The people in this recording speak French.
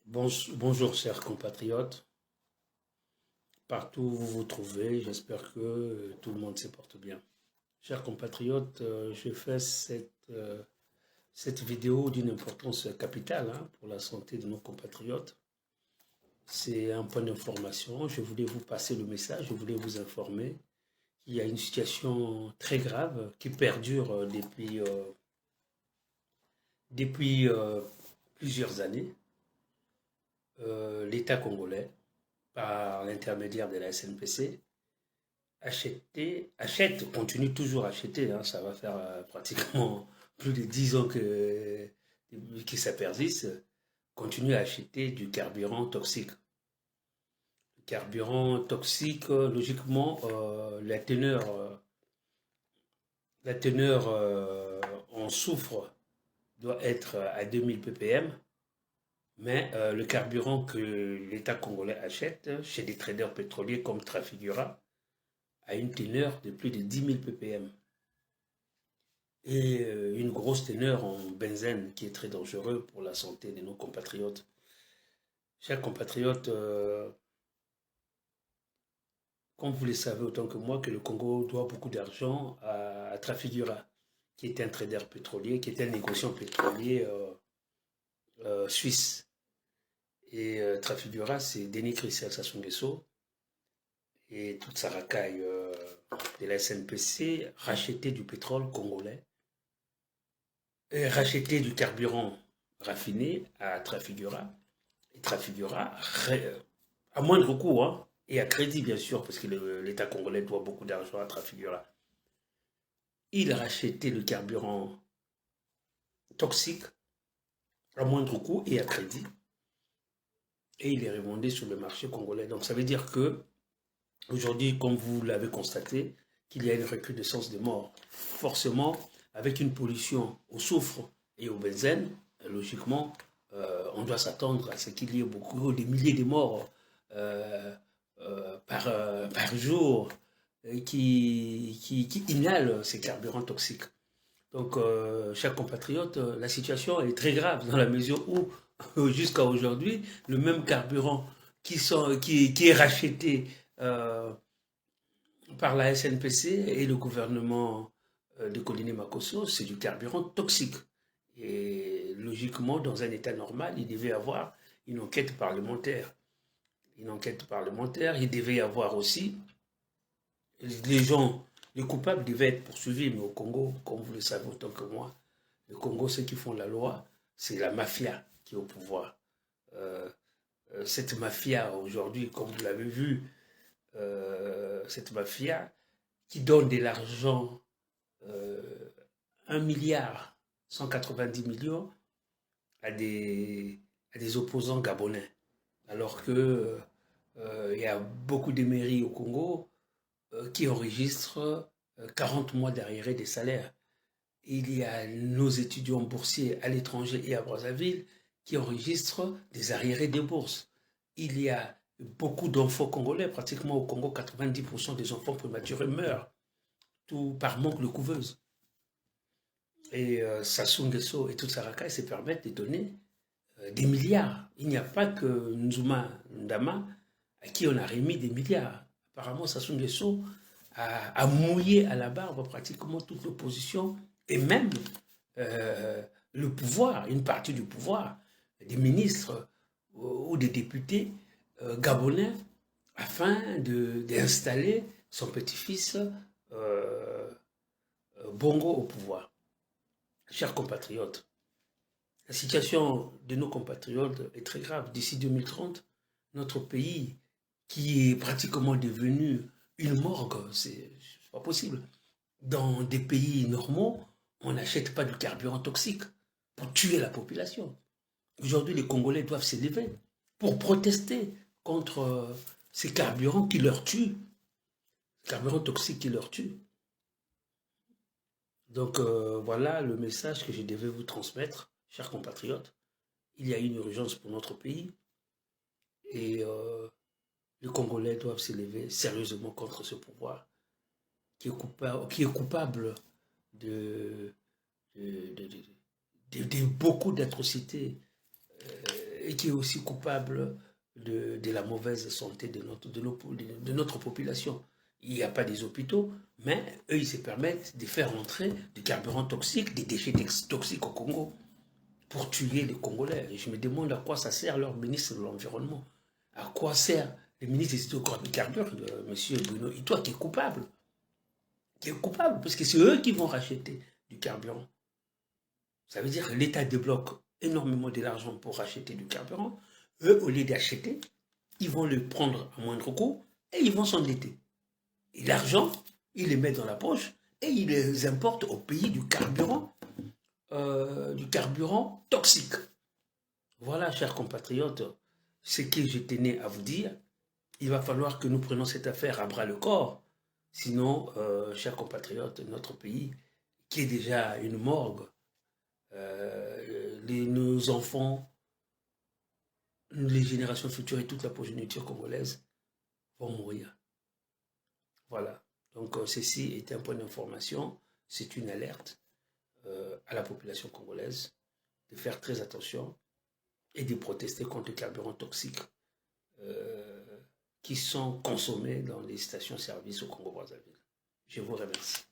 Bonjour chers compatriotes, partout où vous vous trouvez, j'espère que tout le monde se porte bien. Chers compatriotes, je fais cette vidéo d'une importance capitale pour la santé de nos compatriotes. C'est un point d'information, je voulais vous passer le message, je voulais vous informer qu'il y a une situation très grave qui perdure depuis plusieurs années. L'État congolais, par l'intermédiaire de la SNPC, continue toujours à acheter, ça va faire pratiquement plus de 10 ans que ça persiste, continue à acheter du carburant toxique. Le carburant toxique, logiquement, la teneur en soufre doit être à 2000 ppm, mais le carburant que l'État congolais achète chez des traders pétroliers comme Trafigura a une teneur de plus de 10 000 ppm et une grosse teneur en benzène qui est très dangereux pour la santé de nos compatriotes. Chers compatriotes, comme vous le savez autant que moi, que le Congo doit beaucoup d'argent à Trafigura, qui est un trader pétrolier, qui est un négociant pétrolier suisse. Et Trafigura, c'est Denis Christian Sassou Nguesso et toute sa racaille de la SNPC racheter du pétrole congolais et racheter du carburant raffiné à Trafigura. Et Trafigura, à moindre coût, et à crédit bien sûr, parce que l'État congolais doit beaucoup d'argent à Trafigura, il rachetait le carburant toxique à moindre coût et à crédit, et il les revendait sur le marché congolais. Donc ça veut dire que aujourd'hui, comme vous l'avez constaté, qu'il y a une recrudescence des morts. Forcément, avec une pollution au soufre et au benzène, logiquement, on doit s'attendre à ce qu'il y ait des milliers de morts par jour qui inhalent ces carburants toxiques. Donc, chers compatriotes, la situation est très grave dans la mesure où, jusqu'à aujourd'hui, le même carburant qui est racheté par la SNPC et le gouvernement de Colline Makosso, c'est du carburant toxique. Et logiquement, dans un État normal, il devait y avoir une enquête parlementaire. Il devait y avoir aussi, les coupables devaient être poursuivis, mais au Congo, comme vous le savez autant que moi, le Congo, ceux qui font la loi, c'est la mafia qui est au pouvoir. Euh, cette mafia, aujourd'hui, comme vous l'avez vu, cette mafia qui donne de l'argent, 1 milliard 190 millions à des opposants gabonais. Alors que il y a beaucoup de mairies au Congo qui enregistrent 40 mois d'arriérés des salaires. Il y a nos étudiants boursiers à l'étranger et à Brazzaville qui enregistrent des arriérés des bourses. Il y a beaucoup d'enfants congolais, pratiquement au Congo, 90% des enfants prématurés meurent, tout par manque de couveuse. Et Sassou Nguesso et toute sa racaille se permettent de donner des milliards. Il n'y a pas que Nzuma Ndama à qui on a remis des milliards. Apparemment, Sassou Nguesso a mouillé à la barbe pratiquement toute l'opposition et même le pouvoir, une partie du pouvoir, des ministres ou des députés gabonais afin d'installer son petit-fils Bongo au pouvoir. Chers compatriotes, la situation de nos compatriotes est très grave. D'ici 2030, notre pays, qui est pratiquement devenu une morgue, c'est pas possible. Dans des pays normaux, on n'achète pas du carburant toxique pour tuer la population. Aujourd'hui, les Congolais doivent s'élever pour protester contre ces carburants qui leur tuent, carburants toxiques qui leur tuent. Donc voilà le message que je devais vous transmettre, chers compatriotes. Il y a une urgence pour notre pays et les Congolais doivent s'élever sérieusement contre ce pouvoir qui est coupable de, de beaucoup d'atrocités et qui est aussi coupable de la mauvaise santé de notre population. Il n'y a pas des hôpitaux, mais eux, ils se permettent de faire entrer du carburant toxique, des déchets toxiques au Congo pour tuer les Congolais. Et je me demande à quoi ça sert leur ministre de l'Environnement. À quoi sert le ministre des hydrocarbures, M. Bruno Itoa, qui est coupable. Qui est coupable, parce que c'est eux qui vont racheter du carburant. Ça veut dire que l'État débloque énormément de l'argent pour racheter du carburant. Eux, au lieu d'acheter, ils vont le prendre à moindre coût et ils vont s'endetter. Et l'argent, ils les mettent dans la poche et ils les importent au pays du carburant toxique. Voilà, chers compatriotes, ce que je tenais à vous dire. Il va falloir que nous prenions cette affaire à bras le corps. Sinon, chers compatriotes, notre pays, qui est déjà une morgue, nos enfants, les générations futures et toute la progéniture congolaise vont mourir. Voilà. Donc, ceci est un point d'information, c'est une alerte à la population congolaise de faire très attention et de protester contre les carburants toxiques qui sont consommés dans les stations-service au Congo-Brazzaville. Je vous remercie.